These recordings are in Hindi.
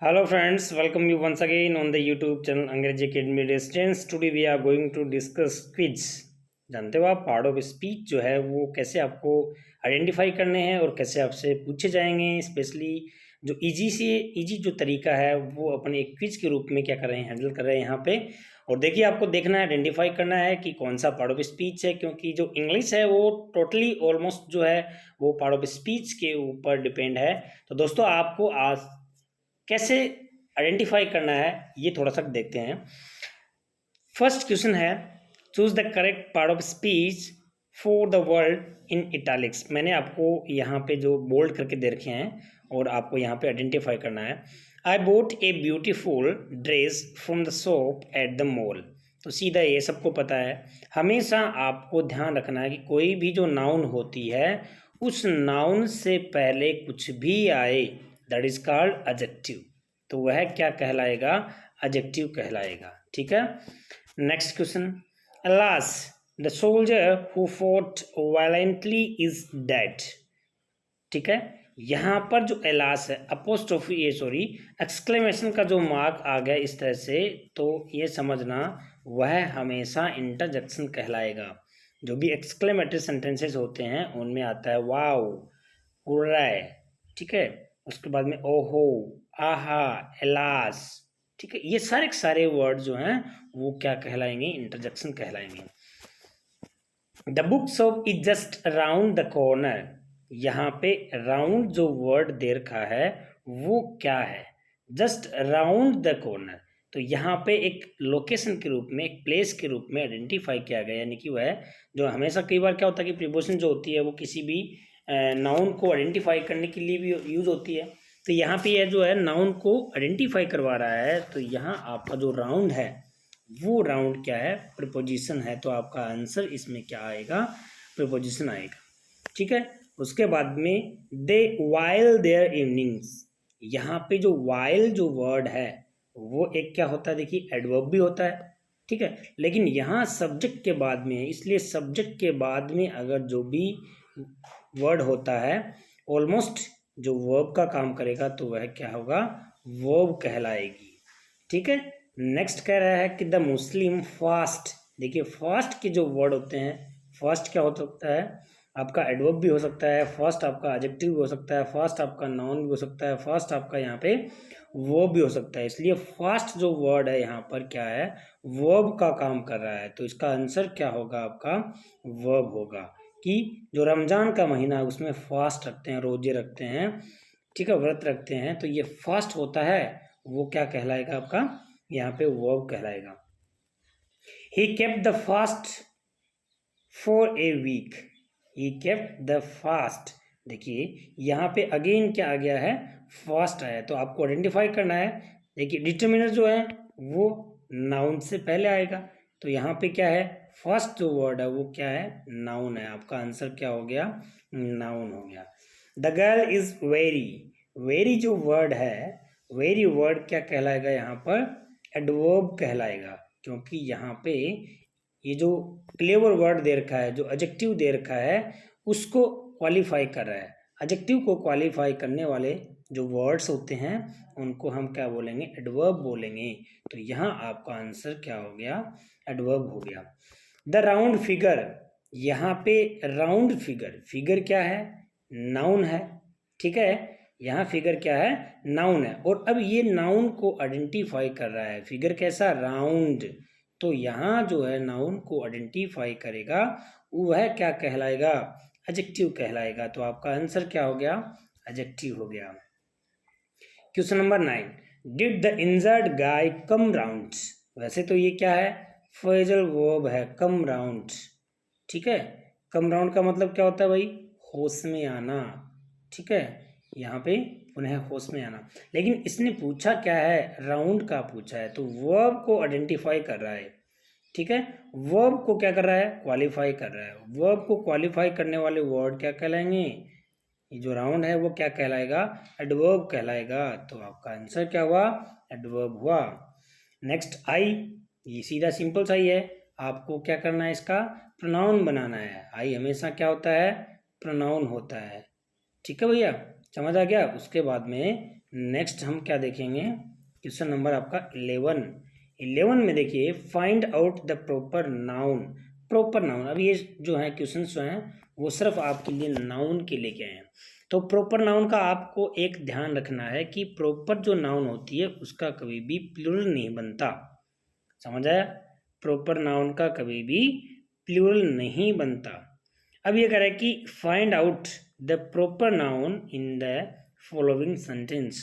Hello friends, welcome you once again on the YouTube channel Angrezi academy residence. Today we are going to discuss quiz. जानते हो आप पार्ट ऑफ स्पीच जो है वो कैसे आपको आइडेंटिफाई करने हैं और कैसे आपसे पूछे जाएंगे। स्पेशली जो इजी जो तरीका है वो अपने एक क्विज के रूप में क्या कर रहे हैं, हैंडल कर रहे हैं यहाँ पे। और देखिए आपको देखना है, आइडेंटिफाई करना है कि कौन सा पार्ट ऑफ स्पीच है, क्योंकि जो इंग्लिश है वो टोटली ऑलमोस्ट जो है वो पार्ट ऑफ स्पीच के ऊपर डिपेंड है। तो दोस्तों आपको आज कैसे आइडेंटिफाई करना है ये थोड़ा सा देखते हैं। फर्स्ट क्वेश्चन है, choose the correct part of speech for the word in italics. मैंने आपको यहाँ पे जो बोल्ड करके दे रखे हैं और आपको यहाँ पे आइडेंटिफाई करना है। I bought a beautiful dress from the shop at the mall. तो सीधा ये सबको पता है। हमेशा आपको ध्यान रखना है कि कोई भी जो नाउन होती है उस नाउन से पहले कुछ भी आए दैट इज कॉल्ड एडजेक्टिव। तो वह क्या कहलाएगा? एडजेक्टिव कहलाएगा। ठीक है। Next question, alas the soldier who fought violently is dead. ठीक है, यहाँ पर जो एलास है अपोस्ट्रोफी एक्सक्लेमेशन का जो मार्क आ गया इस तरह से, तो ये समझना वह हमेशा इंटरजेक्शन कहलाएगा। जो भी एक्सक्लेमेटरी सेंटेंसेस होते हैं उनमें आता है वाओ, हुर्रे, ठीक है, उसके बाद में ओहो, आहा, एलास। ठीक है, ये सारे सारे वर्ड जो हैं वो क्या कहलाएंगे? इंटरजेक्शन कहलाएंगे। The book shop is just around the corner. यहाँ पे राउंड जो वर्ड दे रखा है वो क्या है? Just around the corner. तो यहाँ पे एक लोकेशन के रूप में, एक प्लेस के रूप में आइडेंटिफाई किया गया, यानी कि वह जो हमेशा कई बार क्या होता है कि प्रीपोजिशन जो होती है वो किसी भी नाउन को आइडेंटिफाई करने के लिए भी यूज होती है। तो यहाँ पे यह जो है नाउन को आइडेंटिफाई करवा रहा है। तो यहाँ आपका जो राउंड है वो राउंड क्या है? प्रीपोजिशन है। तो आपका आंसर इसमें क्या आएगा? प्रीपोजिशन आएगा। ठीक है। उसके बाद में दे वाइल देयर इवनिंग्स। यहाँ पे जो वाइल जो वर्ड है वो एक क्या होता है? देखिए एडवर्ब भी होता है। ठीक है, लेकिन यहाँ सब्जेक्ट के बाद में है, इसलिए सब्जेक्ट के बाद में अगर जो भी वर्ड होता है ऑलमोस्ट जो वर्ब का काम करेगा तो वह क्या होगा? वर्ब कहलाएगी। ठीक है। नेक्स्ट कह रहा है कि द मुस्लिम फास्ट। देखिए फास्ट के जो वर्ड होते हैं, फास्ट क्या हो सकता है? आपका एडवर्ब भी हो सकता है, फर्स्ट आपका एडजेक्टिव भी हो सकता है, फर्स्ट आपका नाउन भी हो सकता है, फर्स्ट आपका यहाँ पे वर्ब भी हो सकता है। इसलिए फास्ट जो वर्ड है यहाँ पर क्या है? वर्ब का काम कर रहा है। तो इसका आंसर क्या होगा? आपका वर्ब होगा। कि जो रमजान का महीना है उसमें फास्ट रखते हैं, रोजे रखते हैं, ठीक है, व्रत रखते हैं, तो ये फास्ट होता है, वो क्या कहलाएगा? आपका यहाँ पे वर्ब कहलाएगा। He kept the fast for a week. He kept the fast. देखिए यहाँ पे अगेन क्या आ गया है? फास्ट आया। तो आपको आइडेंटिफाई करना है। देखिए डिटर्मिनर जो है वो नाउन से पहले आएगा। तो यहाँ पे क्या है? फर्स्ट जो वर्ड है वो क्या है? नाउन है। आपका आंसर क्या हो गया? नाउन हो गया। The girl is very. Very जो वर्ड है, वेरी वर्ड क्या कहलाएगा? यहाँ पर एडवर्ब कहलाएगा, क्योंकि यहाँ पे ये जो क्लेवर वर्ड दे रखा है, जो एडजेक्टिव दे रखा है, उसको क्वालिफाई कर रहा है। एडजेक्टिव को क्वालिफाई करने वाले जो वर्ड्स होते हैं उनको हम क्या बोलेंगे? एडवर्ब बोलेंगे। तो यहाँ आपका आंसर क्या हो गया? एडवर्ब हो गया। The round figure. यहाँ पे राउंड फिगर, फिगर क्या है? नाउन है। ठीक है, यहाँ फिगर क्या है? नाउन है। और अब ये नाउन को आइडेंटिफाई कर रहा है। फिगर कैसा? राउंड। तो यहाँ जो है नाउन को आइडेंटिफाई करेगा वह क्या कहलाएगा? एडजेक्टिव कहलाएगा। तो आपका आंसर क्या हो गया? एडजेक्टिव हो गया। Question number 9, did the injured guy come round. वैसे तो ये क्या है? फ्रेजल वर्ब है, कम राउंड। ठीक है, कम राउंड का मतलब क्या होता है भाई? होश में आना। ठीक है, यहाँ पे पुनः होश में आना। लेकिन इसने पूछा क्या है? राउंड का पूछा है। तो वर्ब को आइडेंटिफाई कर रहा है। ठीक है, वर्ब को क्या कर रहा है? क्वालिफाई कर रहा है। वर्ब को क्वालिफाई करने वाले वर्ड क्या कहलाएंगे? ये जो राउंड है वो क्या कहलाएगा? एडवर्ब कहलाएगा। तो आपका आंसर क्या हुआ? एडवर्ब हुआ। नेक्स्ट आई, ये सीधा सिंपल सा ही है। आपको क्या करना है? इसका प्रोनाउन बनाना है। आई हमेशा क्या होता है? प्रोनाउन होता है। ठीक है भैया, समझ आ गया? उसके बाद में नेक्स्ट हम क्या देखेंगे, क्वेश्चन नंबर आपका 11 में देखिए, find out the proper noun. Proper noun, अब ये जो है क्वेश्चन जो हैं वो सिर्फ आपके लिए नाउन के लेके आए हैं। तो प्रॉपर नाउन का आपको एक ध्यान रखना है कि प्रॉपर जो नाउन होती है उसका कभी भी प्लूरल नहीं बनता, समझ आया? प्रॉपर नाउन का कभी भी प्लूरल नहीं बनता। अब ये कह रहा है कि find out the proper noun in the following sentence.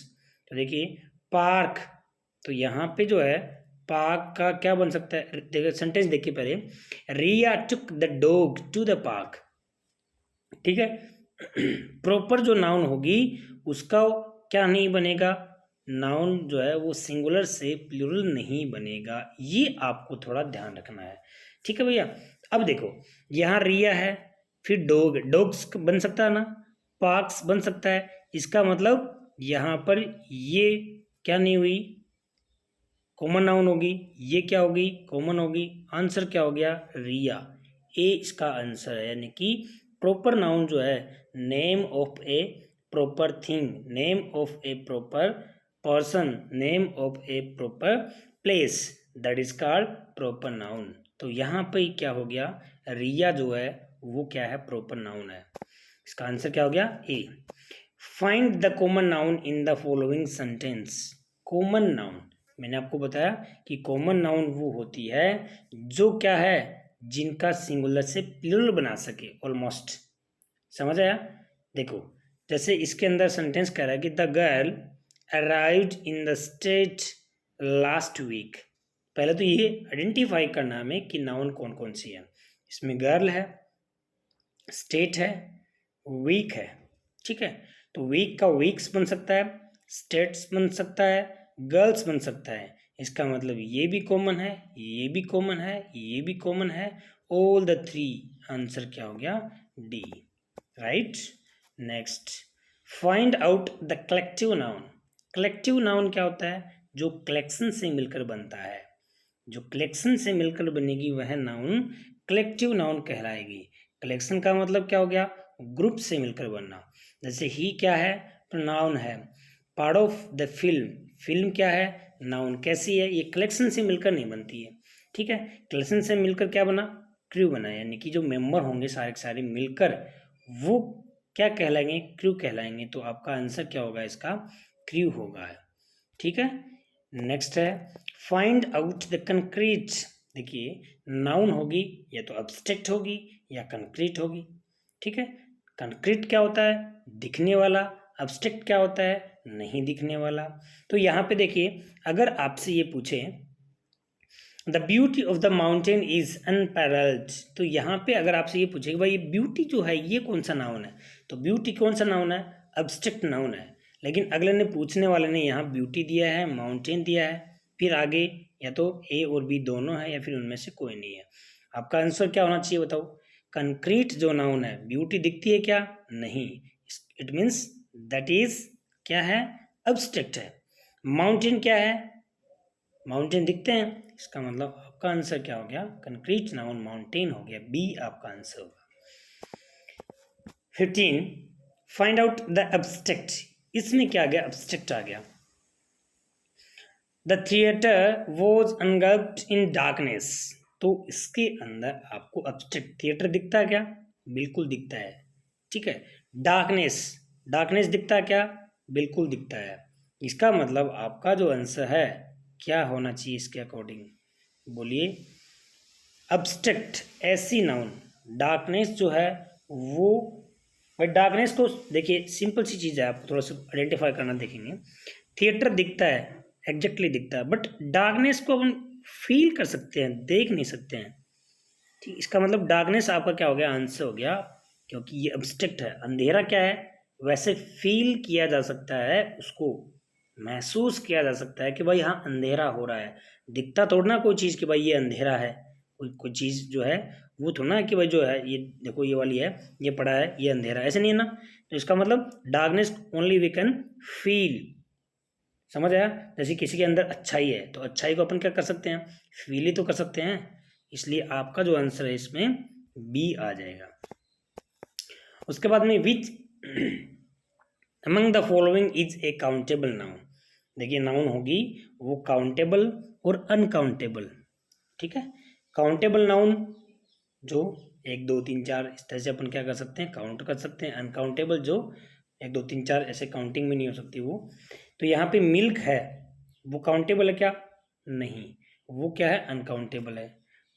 तो देखिए पार्क, तो यहाँ पे जो है पार्क का क्या बन सकता है, देखिए सेंटेंस देखिए पहले, Riya took the dog to the park, ठीक है। प्रॉपर जो नाउन होगी उसका क्या नहीं बनेगा, नाउन जो है वो सिंगुलर से प्लूरल नहीं बनेगा, ये आपको थोड़ा ध्यान रखना है, ठीक है भैया। अब देखो यहाँ रिया है, फिर डॉग्स बन सकता है ना, पार्क्स बन सकता है, इसका मतलब यहाँ पर ये क्या नहीं हुई, कॉमन नाउन होगी, ये क्या होगी, कॉमन होगी, आंसर क्या हो गया, रिया। ए इसका आंसर है, यानी कि प्रॉपर नाउन जो है name of A proper thing, name of A proper person, name of A proper place, that is called proper noun. तो यहाँ पे क्या हो गया, रिया जो है वो क्या है, प्रॉपर नाउन है, इसका आंसर क्या हो गया, A. Find the common noun in the following sentence. Common noun, मैंने आपको बताया कि कॉमन नाउन वो होती है जो क्या है, जिनका सिंगुलर से प्लूरल बना सके, ऑलमोस्ट, समझ आया? देखो जैसे इसके अंदर सेंटेंस कह रहा है कि the girl arrived in the state last week. पहले तो ये आइडेंटिफाई करना हमें कि नाउन कौन कौन सी है, इसमें गर्ल है, स्टेट है, वीक है, ठीक है। तो वीक का वीक्स बन सकता है, स्टेट्स बन सकता है, गर्ल्स बन सकता है, इसका मतलब ये भी कॉमन है, ये भी कॉमन है, ये भी कॉमन है, ऑल द थ्री, आंसर क्या हो गया, D, right. Next, find out the collective noun. Collective noun क्या होता है, जो कलेक्शन से मिलकर बनता है, जो कलेक्शन से मिलकर बनेगी वह नाउन कलेक्टिव नाउन कहलाएगी। कलेक्शन का मतलब क्या हो गया, ग्रुप से मिलकर बनना। जैसे ही क्या है, प्रोनाउन है, part of the film, film क्या है, नाउन, कैसी है, ये कलेक्शन से मिलकर नहीं बनती है, ठीक है। कलेक्शन से मिलकर क्या बना, क्रू बना, यानी कि जो मेंबर होंगे सारे के सारे मिलकर वो क्या कहलाएंगे, क्रू कहलाएंगे। तो आपका आंसर क्या होगा, इसका क्रू होगा, ठीक है। नेक्स्ट है फाइंड आउट द कंक्रीट। देखिए नाउन होगी या तो अब्स्ट्रैक्ट होगी या कंक्रीट होगी, ठीक है। कंक्रीट क्या होता है, दिखने वाला, अब्स्ट्रैक्ट क्या होता है, नहीं दिखने वाला। तो यहाँ पे देखिए अगर आपसे ये पूछे the beauty of the mountain is unparalleled, तो यहाँ पे अगर आपसे ये पूछे कि भाई ब्यूटी जो है ये कौन सा नाउन है, तो ब्यूटी कौन सा नाउन है, अब्स्ट्रैक्ट नाउन है। लेकिन अगले ने, पूछने वाले ने यहाँ ब्यूटी दिया है, माउंटेन दिया है, फिर आगे या तो ए और बी दोनों है या फिर उनमें से कोई नहीं है। आपका आंसर क्या होना चाहिए बताओ, कंक्रीट जो नाउन है, ब्यूटी दिखती है क्या, नहीं, इट मीन्स दैट इज क्या है, अब्स्ट्रैक्ट है। माउंटेन क्या है, माउंटेन दिखते हैं, इसका मतलब आपका आंसर क्या हो गया, कंक्रीट नाउन माउंटेन हो गया, बी आपका आंसर होगा। 15 फाइंड आउट द अब्स्ट्रैक्ट, इसमें क्या आ गया, अब्स्ट्रैक्ट आ गया। The theatre was engulfed in darkness, तो इसके अंदर आपको अब्स्ट्रैक्ट थिएटर दिखता है क्या, बिल्कुल दिखता है, ठीक है। डार्कनेस, डार्कनेस दिखता है क्या, बिल्कुल दिखता है। इसका मतलब आपका जो आंसर है क्या होना चाहिए इसके अकॉर्डिंग, बोलिए, अब्स्ट्रैक्ट ऐसी नाउन, डार्कनेस जो है वो, भाई डार्कनेस को देखिए सिंपल सी चीज़ है, आपको थोड़ा सा आइडेंटिफाई करना देखेंगे। थिएटर दिखता है, एग्जैक्टली दिखता है, बट डार्कनेस को अपन फील कर सकते हैं, देख नहीं सकते हैं, ठीक। इसका मतलब डार्कनेस आपका क्या हो गया, आंसर हो गया, क्योंकि ये अब्स्ट्रैक्ट है। अंधेरा क्या है, वैसे फील किया जा सकता है, उसको महसूस किया जा सकता है कि भाई हाँ अंधेरा हो रहा है, दिखता थोड़ा ना कोई चीज़ कि भाई ये अंधेरा है, कोई चीज़ जो है वो थोड़ा ना कि भाई जो है ये देखो ये वाली है, ये पड़ा है, ये अंधेरा, ऐसे नहीं है ना। तो इसका मतलब darkness only we can feel, समझ आया? जैसे किसी के अंदर अच्छाई है तो अच्छाई को अपन क्या कर सकते हैं, फील ही तो कर सकते हैं, इसलिए आपका जो आंसर है इसमें बी आ जाएगा। उसके बाद में which among the following is a countable noun. देखिए नाउन होगी वो काउंटेबल और अनकाउंटेबल, ठीक है। काउंटेबल नाउन जो 1 2 3 4 इस तरह से अपन क्या कर सकते हैं, काउंट कर सकते हैं। अनकाउंटेबल जो 1 2 3 4 ऐसे काउंटिंग में नहीं हो सकती वो। तो यहाँ पे मिल्क है वो काउंटेबल है क्या, नहीं, वो क्या है, अनकाउंटेबल है।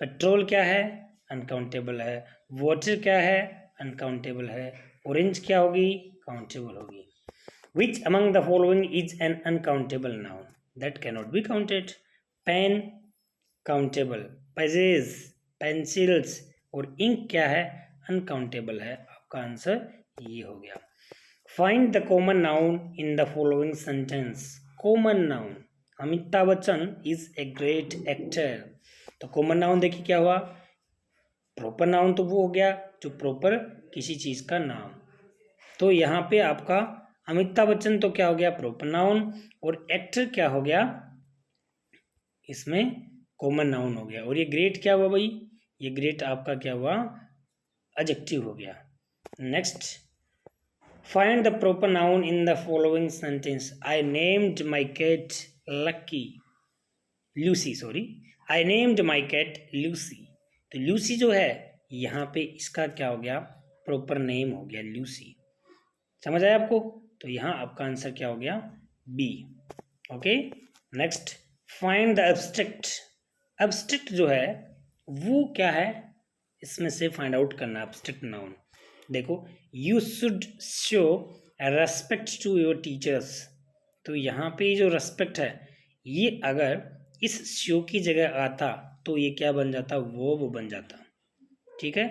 पेट्रोल क्या है, अनकाउंटेबल है। वाटर क्या है, अनकाउंटेबल है। ऑरेंज क्या होगी, काउंटेबल होगी। Which among the following is an uncountable noun that cannot be counted? Pen countable, pages, pencils और इंक क्या है, अनकाउंटेबल है। आपका आंसर ये हो गया। Find the common noun in the following sentence. Common noun, Amitabh Bachchan is a great actor. तो कॉमन नाउन देखिए क्या हुआ, प्रॉपर नाउन तो वो हो गया जो प्रॉपर किसी चीज का नाम। तो यहाँ पे आपका अमिताभ बच्चन तो क्या हो गया, प्रॉपर नाउन, और एक्टर क्या हो गया, इसमें कॉमन नाउन हो गया। और ये ग्रेट क्या हुआ भाई, ये ग्रेट आपका क्या हुआ, एडजेक्टिव हो गया। Next, find the proper noun in the following sentence. I named my cat Lucky, Lucy, sorry, I named my cat Lucy. तो लूसी जो है यहाँ पे इसका क्या हो गया, प्रॉपर नेम हो गया लूसी। समझ आया आपको, तो यहाँ आपका आंसर क्या हो गया, B. Okay, next, find the abstract. Abstract जो है वो क्या है, इसमें से फाइंड आउट करना एब्स्ट्रैक्ट नाउन। देखो, you should show respect to your teachers. तो यहाँ पे जो रेस्पेक्ट है ये अगर इस शो की जगह आता तो ये क्या बन जाता, वर्ब बन जाता, ठीक है।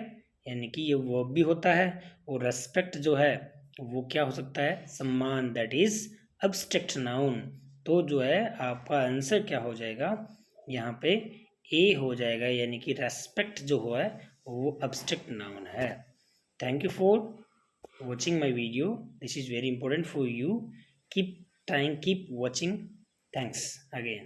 यानी कि ये वर्ब भी होता है और रेस्पेक्ट जो है वो क्या हो सकता है, सम्मान, दैट इज एब्स्ट्रैक्ट नाउन। तो जो है आपका आंसर क्या हो जाएगा, यहाँ पे ए हो जाएगा, यानी कि रेस्पेक्ट जो है वो एब्स्ट्रैक्ट नाउन है। Thank you for watching my video. This is very important for you. Keep trying, keep watching. Thanks again.